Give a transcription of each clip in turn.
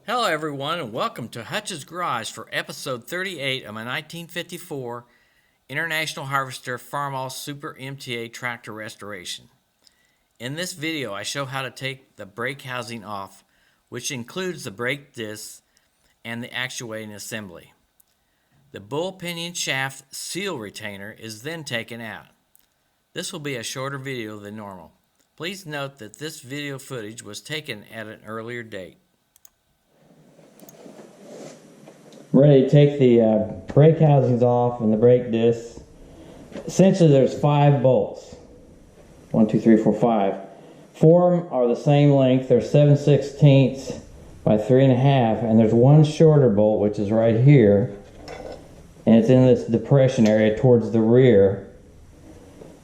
Hello everyone and welcome to Hutch's Garage for episode 38 of my 1954 International Harvester Farmall Super MTA tractor restoration. In this video I show how to take the brake housing off, which includes the brake discs and the actuating assembly. The Bull Pinion shaft seal retainer is then taken out. This will be a shorter video than normal. Please note that this video footage was taken at an earlier date. I'm ready to take the brake housings off and the brake discs. Essentially there's 5 bolts. 1, 2, 3, 4, 5. 4 of them are the same length. They're 7/16 by 3.5, and there's one shorter bolt which is right here, and it's in this depression area towards the rear,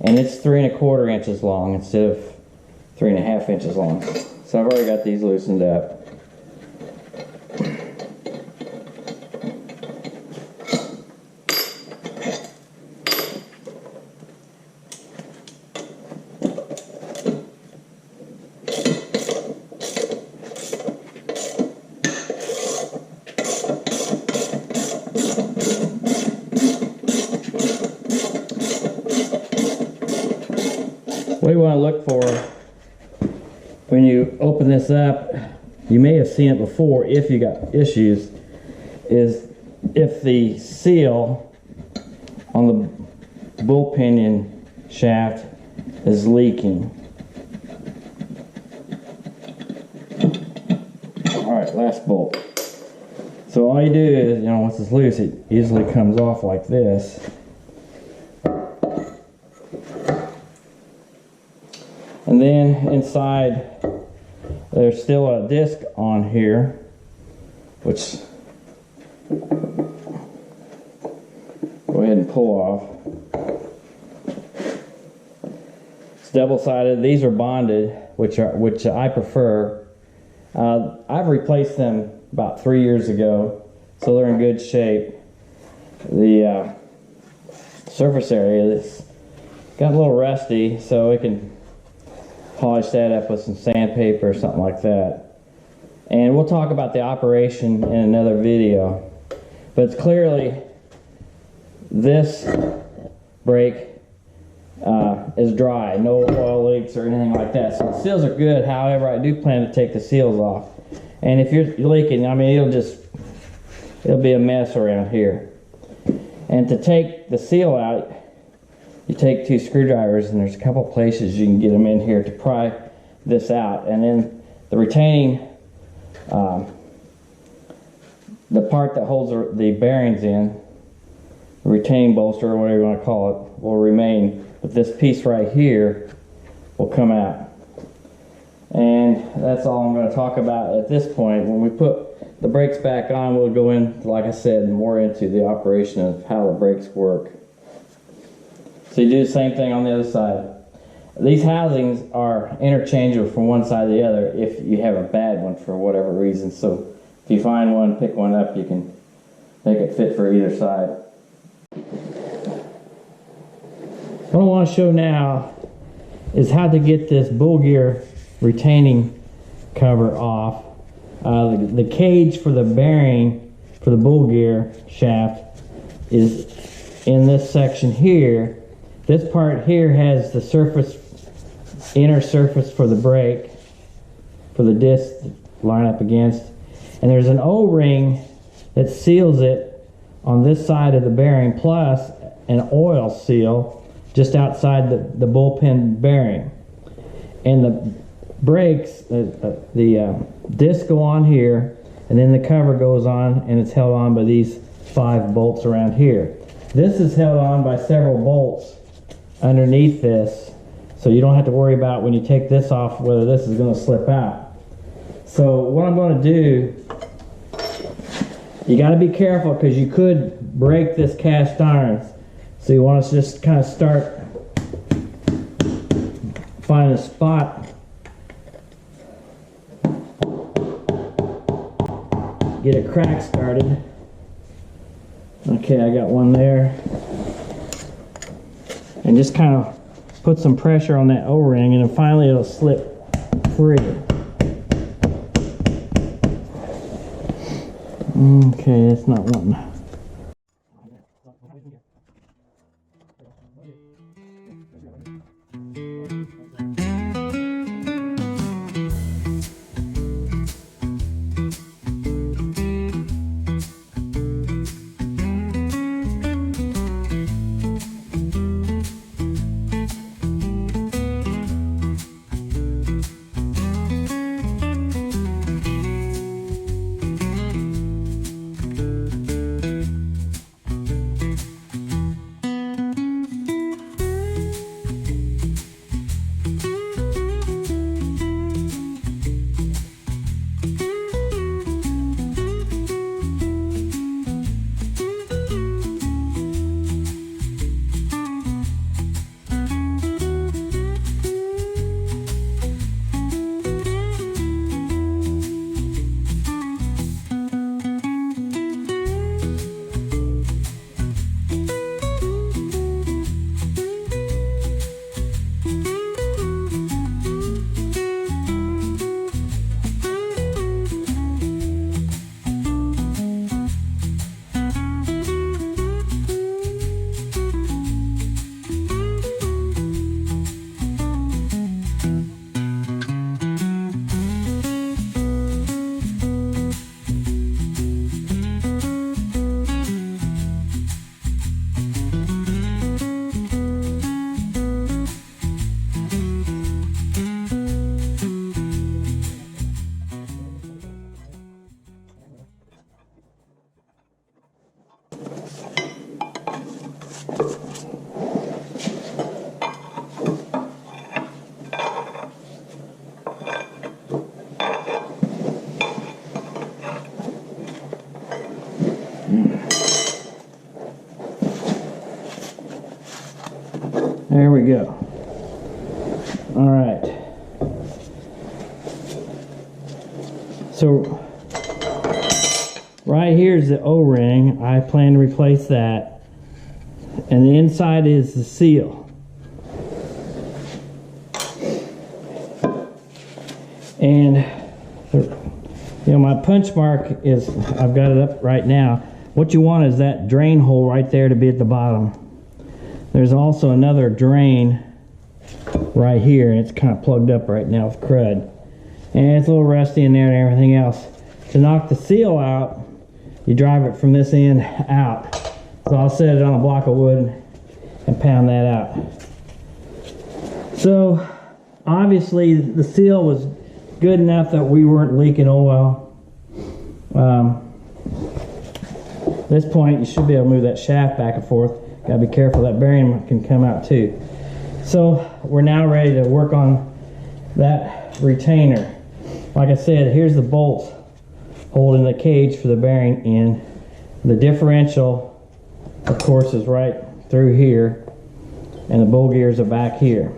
and it's 3¼ inches long instead of 3.5 inches long. So I've already got these loosened up. What you want to look for when you open this up, you may have seen it before if you got issues, is if the seal on the bull pinion shaft is leaking. Alright, last bolt. So all you do is, once it's loose, it easily comes off like this. And then inside there's still a disc on here, which go ahead and pull off. It's double-sided. These are bonded, which I prefer. I've replaced them about 3 years ago, so they're in good shape. The surface area is got a little rusty, so we can polish that up with some sandpaper or something like that. And we'll talk about the operation in another video. But it's clearly this brake is dry, no oil leaks or anything like that. So the seals are good. However, I do plan to take the seals off. And if you're leaking, it'll be a mess around here. And to take the seal out, you take 2 screwdrivers, and there's a couple places you can get them in here to pry this out. And then the retaining, the part that holds the bearings in, the retaining bolster or whatever you want to call it, will remain. But this piece right here will come out. And that's all I'm going to talk about at this point. When we put the brakes back on, we'll go in, like I said, more into the operation of how the brakes work. So you do the same thing on the other side. These housings are interchangeable from one side to the other if you have a bad one for whatever reason. So if you find one, pick one up, you can make it fit for either side. What I want to show now is how to get this bull gear retaining cover off. The cage for the bearing for the bull gear shaft is in this section here. This part here has the inner surface for the brake, for the disc to line up against. And there's an O-ring that seals it on this side of the bearing, plus an oil seal just outside the bullpen bearing. And the brakes, the discs go on here, and then the cover goes on, and it's held on by these 5 bolts around here. This is held on by several bolts underneath this, so you don't have to worry about when you take this off whether this is going to slip out. So what I'm going to do, you got to be careful because you could break this cast iron. So you want to just kind of start finding a spot, get a crack started. Okay, I got one there. And just kind of put some pressure on that O-ring, and then finally it'll slip free. Okay, that's not one. There we go. All right. So right here is the O-ring. I plan to replace that. And the inside is the seal. And you know, my punch mark is, I've got it up right now. What you want is that drain hole right there to be at the bottom. There's also another drain right here, and it's kind of plugged up right now with crud. And it's a little rusty in there and everything else. To knock the seal out, you drive it from this end out. So I'll set it on a block of wood and pound that out. So obviously the seal was good enough that we weren't leaking oil. At this point, you should be able to move that shaft back and forth. Gotta be careful, that bearing can come out too. So we're now ready to work on that retainer. Like I said, here's the bolts holding the cage for the bearing in. The differential, of course, is right through here, and the bull gears are back here.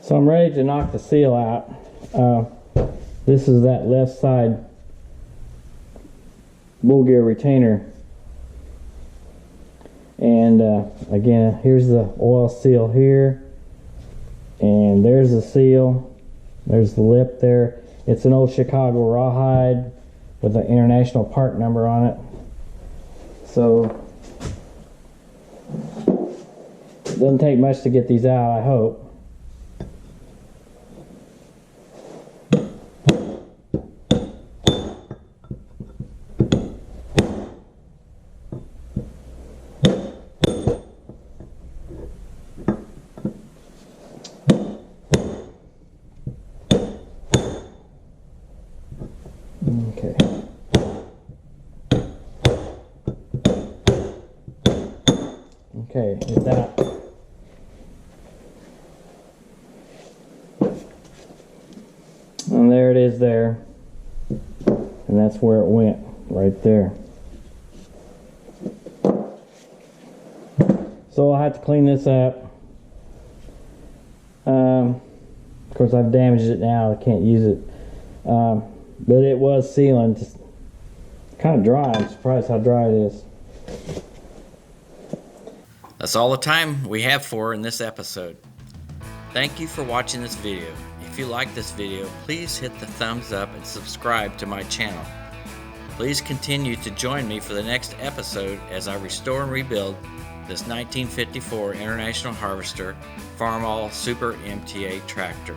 So I'm ready to knock the seal out. This is that left side bull gear retainer. And again, here's the oil seal here, and there's the seal. There's the lip there. It's an old Chicago rawhide with an international part number on it. So it doesn't take much to get these out, I hope. Okay. Okay, get that. And there it is there. And that's where it went, right there. So I'll have to clean this up. Of course, I've damaged it now. I can't use it. But it was sealing. Just kind of dry. I'm surprised how dry it is. That's all the time we have for in this episode. Thank you for watching this video. If If you like this video, please hit the thumbs up and subscribe to my channel. Please continue to join me for the next episode as I restore and rebuild this 1954 International Harvester Farmall Super MTA tractor.